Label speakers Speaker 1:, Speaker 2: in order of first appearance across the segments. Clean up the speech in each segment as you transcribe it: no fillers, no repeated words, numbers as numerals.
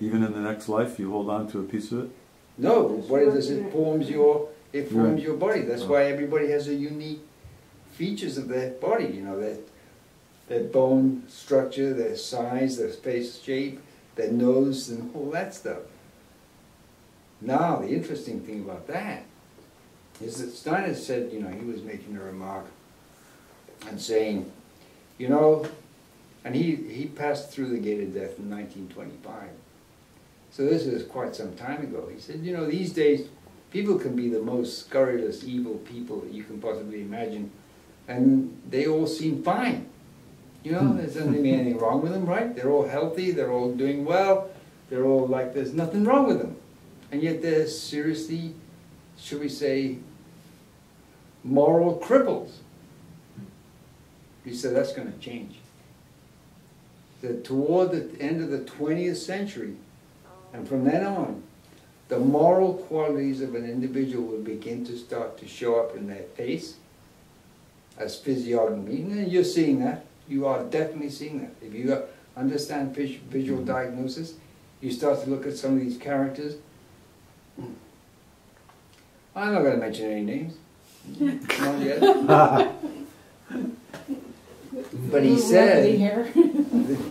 Speaker 1: Even in the next life, you hold on to a piece of it?
Speaker 2: No, what it does, it forms your body. That's why everybody has a unique features of their body, you know, their bone structure, their size, their face shape, their nose, and all that stuff. Now, the interesting thing about that is that Steiner said, you know, he was making a remark and saying, you know, and he passed through the gate of death in 1925. So this is quite some time ago. He said, you know, these days, people can be the most scurrilous, evil people that you can possibly imagine, and they all seem fine. You know, there doesn't be anything wrong with them, right? They're all healthy, they're all doing well, they're all like, there's nothing wrong with them. And yet they're seriously, should we say, moral cripples. He said that's going to change. That toward the end of the 20th century, and from then on, the moral qualities of an individual will begin to start to show up in their face as physiognomy. And you're seeing that. You are definitely seeing that. If you understand visual diagnosis, you start to look at some of these characters. I'm not going to mention any names. Not yet. But he said,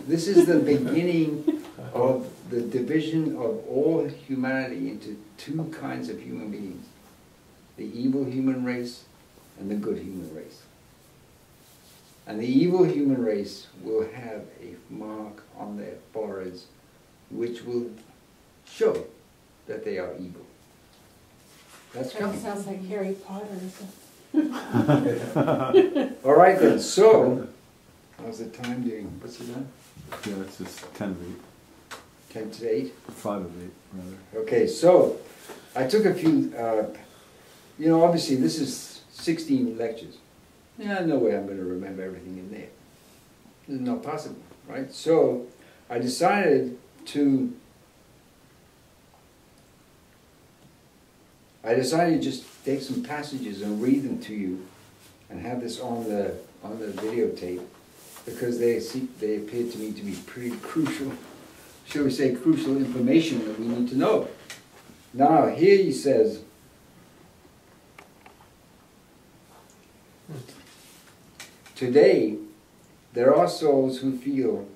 Speaker 2: this is the beginning of the division of all humanity into two kinds of human beings. The evil human race and the good human race. And the evil human race will have a mark on their foreheads which will show that they are evil. That's coming.
Speaker 3: That sounds like Harry Potter.
Speaker 2: All right then, so, how's the time doing? What's it done?
Speaker 1: Yeah, it's just 10 of 8.
Speaker 2: 10 to 8?
Speaker 1: 5 of 8, rather.
Speaker 2: Okay, so, I took a few, you know, obviously this is 16 lectures. Yeah, no way I'm going to remember everything in there. It's not possible, right? So, I decided to just take some passages and read them to you and have this on the videotape because they appear to me to be pretty crucial, shall we say, crucial information that we need to know. Now, here he says, today, there are souls who feel,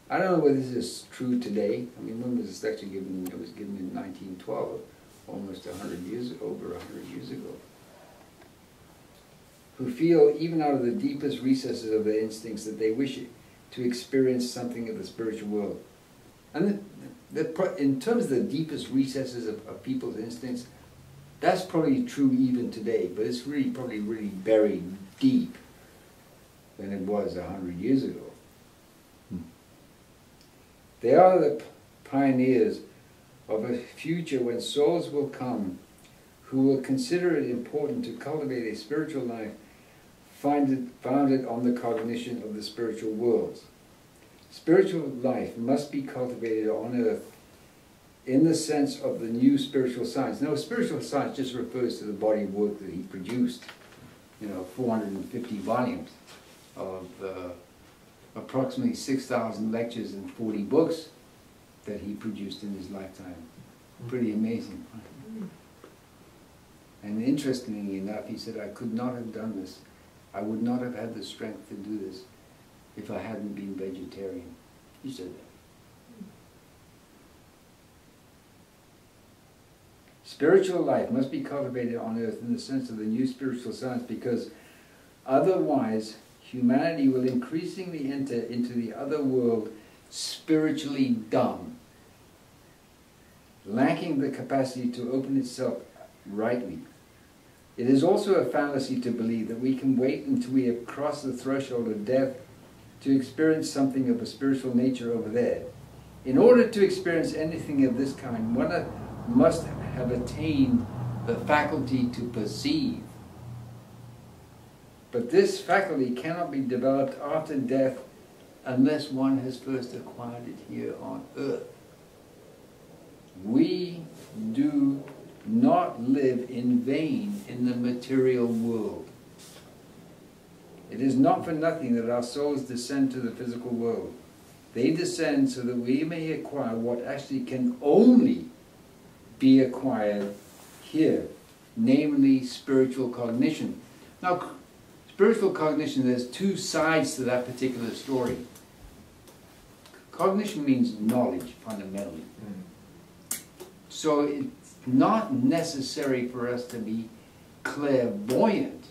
Speaker 2: I don't know whether this is true today. I mean, when was this lecture given? It was given in 1912, almost 100 years, over 100 years ago. Who feel, even out of the deepest recesses of their instincts, that they wish to experience something of the spiritual world. And in terms of the deepest recesses of people's instincts, that's probably true even today, but it's really probably really buried deep than it was 100 years ago. They are the pioneers of a future when souls will come who will consider it important to cultivate a spiritual life founded on the cognition of the spiritual worlds. Spiritual life must be cultivated on earth in the sense of the new spiritual science. Now, spiritual science just refers to the body of work that he produced, you know, 450 volumes of approximately 6,000 lectures and 40 books that he produced in his lifetime. Pretty amazing. And interestingly enough, he said, I could not have done this. I would not have had the strength to do this if I hadn't been vegetarian. He said that. Spiritual life must be cultivated on earth in the sense of the new spiritual science, because otherwise humanity will increasingly enter into the other world spiritually dumb, lacking the capacity to open itself rightly. It is also a fallacy to believe that we can wait until we have crossed the threshold of death to experience something of a spiritual nature over there. In order to experience anything of this kind, one must have attained the faculty to perceive. But this faculty cannot be developed after death unless one has first acquired it here on earth. We do not live in vain in the material world. It is not for nothing that our souls descend to the physical world. They descend so that we may acquire what actually can only be acquired here, namely spiritual cognition. Now, spiritual cognition, there's two sides to that particular story. Cognition means knowledge, fundamentally. So it's not necessary for us to be clairvoyant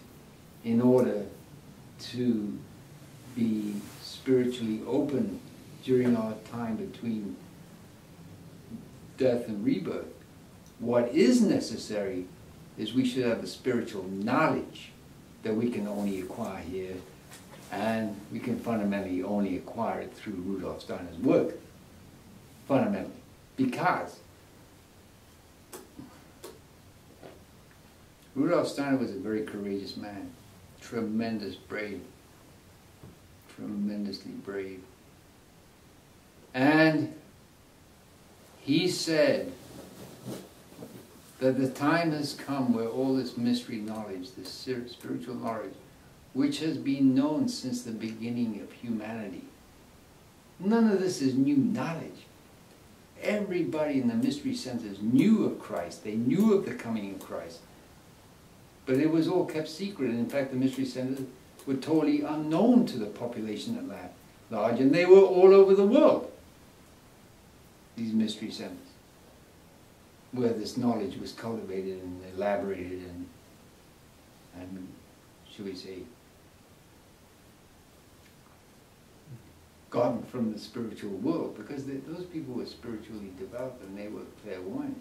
Speaker 2: in order to be spiritually open during our time between death and rebirth. What is necessary is we should have the spiritual knowledge that we can only acquire here, and we can fundamentally only acquire it through Rudolf Steiner's work. Fundamentally. Because Rudolf Steiner was a very courageous man, tremendously brave. And he said that the time has come where all this mystery knowledge, this spiritual knowledge, which has been known since the beginning of humanity, none of this is new knowledge. Everybody in the mystery centers knew of Christ. They knew of the coming of Christ. But it was all kept secret. And in fact, the mystery centers were totally unknown to the population at large, and they were all over the world, these mystery centers, where this knowledge was cultivated and elaborated and should we say, gotten from the spiritual world, because those people were spiritually devout and they were clairvoyant,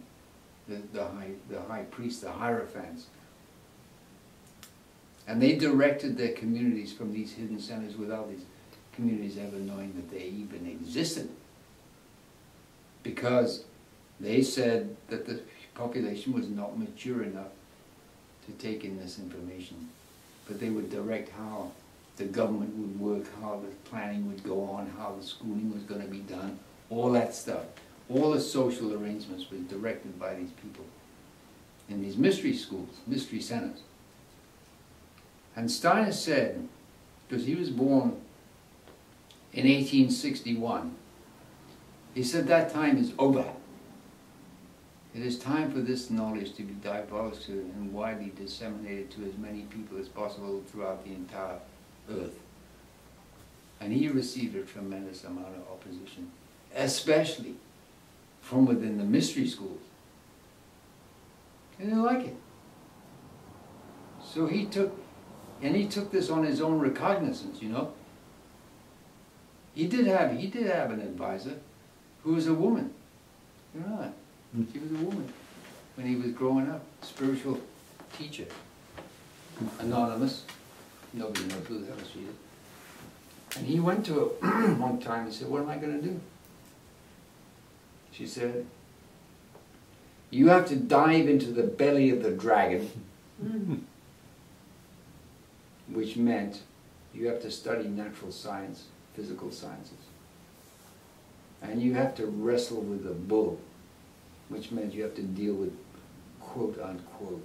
Speaker 2: the high priests, the hierophants. And they directed their communities from these hidden centers without these communities ever knowing that they even existed. Because they said that the population was not mature enough to take in this information. But they would direct how the government would work, how the planning would go on, how the schooling was going to be done, all that stuff. All the social arrangements were directed by these people in these mystery schools, mystery centers. And Steiner said, because he was born in 1861, he said that time is over. It is time for this knowledge to be divulged to and widely disseminated to as many people as possible throughout the entire earth. And he received a tremendous amount of opposition, especially from within the mystery schools. They didn't like it. So he took this on his own recognizance, you know. He did have an advisor who was a woman. You know that? She was a woman when he was growing up, spiritual teacher, anonymous. Nobody knows who the hell she is. And he went to her one time and said, "What am I going to do?" She said, "You have to dive into the belly of the dragon," which meant you have to study natural science, physical sciences. And you have to wrestle with the bull, which meant you have to deal with quote-unquote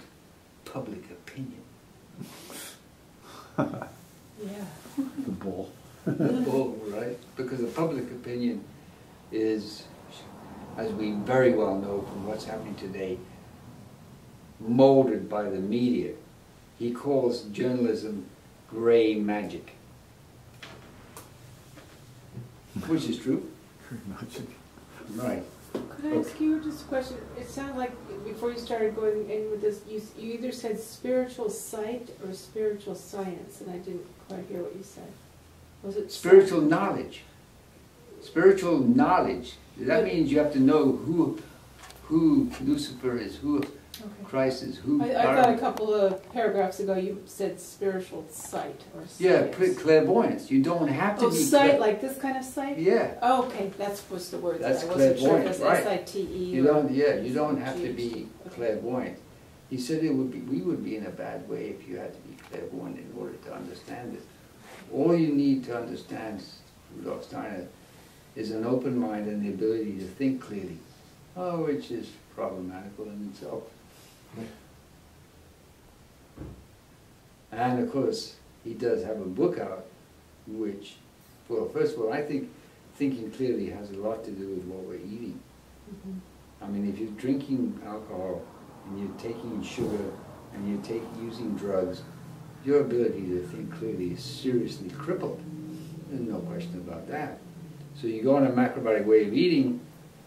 Speaker 2: public opinion.
Speaker 3: Yeah.
Speaker 1: The bull.
Speaker 2: The bull, right? Because the public opinion is, as we very well know from what's happening today, molded by the media. He calls journalism gray magic. Which is true.
Speaker 1: Gray magic.
Speaker 2: Right.
Speaker 3: Could I ask you just a question? It sounded like before you started going in with this, you either said spiritual sight or spiritual science, and I didn't quite hear what you said. Was it
Speaker 2: Spiritual knowledge. Spiritual knowledge. That means you have to know who Lucifer is, who Christ is, who...
Speaker 3: I thought a couple of paragraphs ago you said spiritual sight or
Speaker 2: Yeah,
Speaker 3: science.
Speaker 2: clairvoyance. You don't have to
Speaker 3: Oh,
Speaker 2: be...
Speaker 3: sight, like this kind of sight?
Speaker 2: Yeah.
Speaker 3: Oh, okay, that was the word.
Speaker 2: That's
Speaker 3: I wasn't sure if
Speaker 2: clairvoyant,
Speaker 3: it was
Speaker 2: right.
Speaker 3: S-I-T-E.
Speaker 2: You don't, you don't have to be clairvoyant. He said we would be in a bad way if you had to be clairvoyant in order to understand it. All you need to understand, Rudolf Steiner, is an open mind and the ability to think clearly, which is problematical in itself. And of course, he does have a book out, which, well, first of all, I think thinking clearly has a lot to do with what we're eating.
Speaker 3: Mm-hmm.
Speaker 2: I mean, if you're drinking alcohol and you're taking sugar and you're using drugs, your ability to think clearly is seriously crippled. There's no question about that. So you go on a macrobiotic way of eating,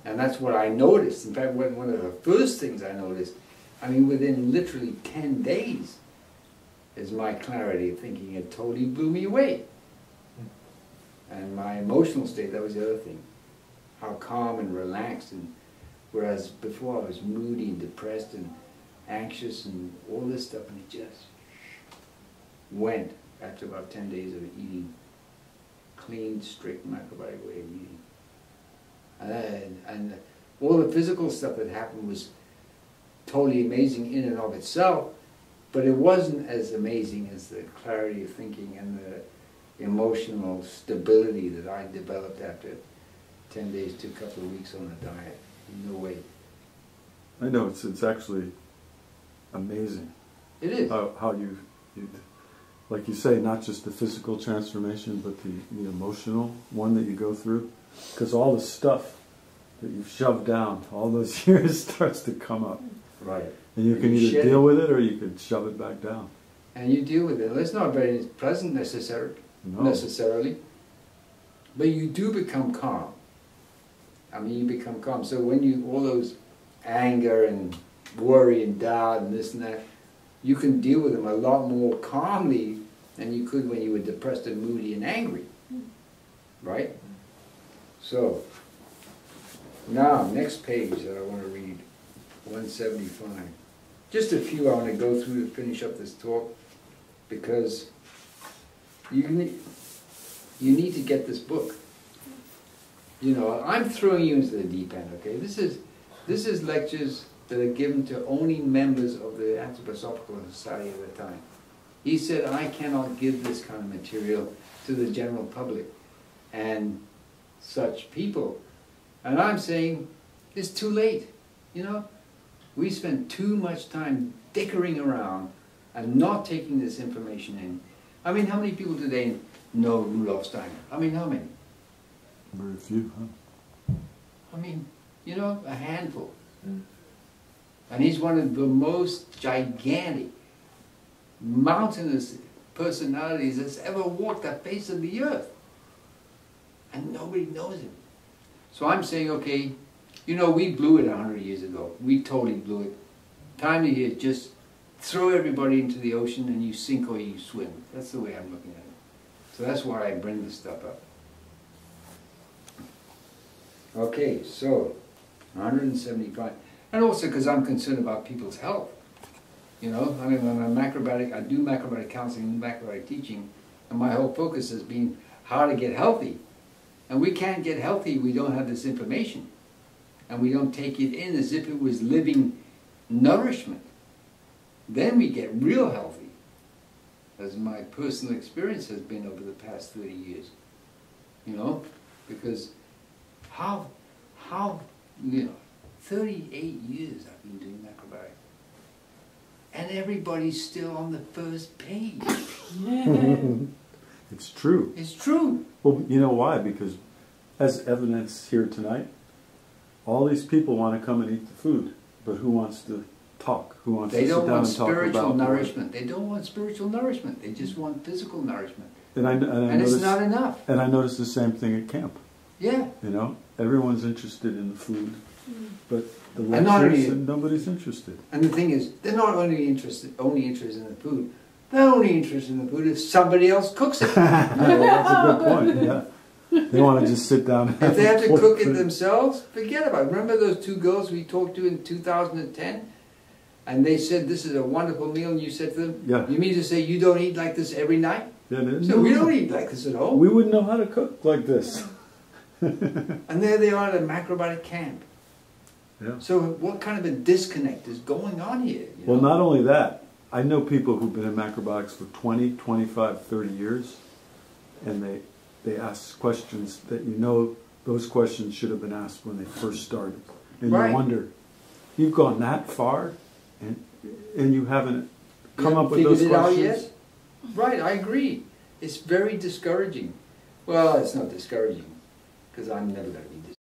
Speaker 2: and that's what I noticed. In fact, one of the first things I noticed, I mean, within literally 10 days, is my clarity of thinking. It totally blew me away. And my emotional state, that was the other thing. How calm and relaxed, and whereas before I was moody and depressed and anxious and all this stuff, and it just went after about 10 days of eating clean, strict macrobiotic way of eating. And all the physical stuff that happened was totally amazing in and of itself, but it wasn't as amazing as the clarity of thinking and the emotional stability that I developed after 10 days to a couple of weeks on a diet. No way.
Speaker 1: I know, it's actually amazing.
Speaker 2: It is.
Speaker 1: How you, like you say, not just the physical transformation, but the emotional one that you go through. Because all the stuff that you've shoved down all those years starts to come up.
Speaker 2: Right.
Speaker 1: And you can either deal with it or you can shove it back down.
Speaker 2: And you deal with it. It's not very pleasant necessarily, but you do become calm. I mean, you become calm. So when you, all those anger and worry and doubt and this and that, you can deal with them a lot more calmly than you could when you were depressed and moody and angry. Right? So, now, next page that I want to read, 175. Just a few I want to go through to finish up this talk, because you need to get this book. You know, I'm throwing you into the deep end, okay? This is lectures that are given to only members of the Anthroposophical Society at the time. He said, I cannot give this kind of material to the general public and such people. And I'm saying, it's too late, you know? We spend too much time dickering around and not taking this information in. I mean, how many people today know Rudolf Steiner? I mean, how many?
Speaker 1: Very few, huh?
Speaker 2: I mean, you know, a handful. And he's one of the most gigantic, mountainous personalities that's ever walked the face of the earth. And nobody knows him. So I'm saying, okay, you know, we blew it 100 years ago. We totally blew it. Time to just throw everybody into the ocean and you sink or you swim. That's the way I'm looking at it. So that's why I bring this stuff up. Okay, so 175. And also because I'm concerned about people's health. You know, I mean, when I'm macrobiotic, I do macrobiotic counseling and macrobiotic teaching, and my whole focus has been how to get healthy. And we can't get healthy if we don't have this information. And we don't take it in as if it was living nourishment. Then we get real healthy, as my personal experience has been over the past 30 years. You know, because how, you know, 38 years I've been doing macrobiotic. And everybody's still on the first page.
Speaker 1: It's true.
Speaker 2: It's true.
Speaker 1: Well, you know why? Because, as evidence here tonight, all these people want to come and eat the food, but who wants to talk? Who wants to sit down and talk about?
Speaker 2: They don't want spiritual nourishment. They don't want spiritual nourishment. They just want physical nourishment.
Speaker 1: And
Speaker 2: it's not enough.
Speaker 1: And I noticed the same thing at camp.
Speaker 2: Yeah.
Speaker 1: You know, everyone's interested in the food, but the lectures, and nobody's interested.
Speaker 2: And the thing is, they're not only interested in the food. They're only interested in the food if somebody else cooks it.
Speaker 1: Yeah, that's a good point. Yeah. They want to just sit down and
Speaker 2: if they have to cook it themselves, forget about it. Remember those two girls we talked to in 2010? And they said, this is a wonderful meal, and you said to them,
Speaker 1: yeah.
Speaker 2: You mean to say you don't eat like this every night?
Speaker 1: Yeah,
Speaker 2: so we don't eat like this at home.
Speaker 1: We wouldn't know how to cook like this.
Speaker 2: And there they are at a macrobiotic camp.
Speaker 1: Yeah.
Speaker 2: So what kind of a disconnect is going on here?
Speaker 1: Well, not only that, I know people who've been in macrobiotics for 20, 25, 30 years, and they ask questions that you know those questions should have been asked when they first started. And you wonder, you've gone that far, and you haven't come up with those questions?
Speaker 2: It out yet? Right, I agree. It's very discouraging. Well, it's not discouraging. because I'm never going to be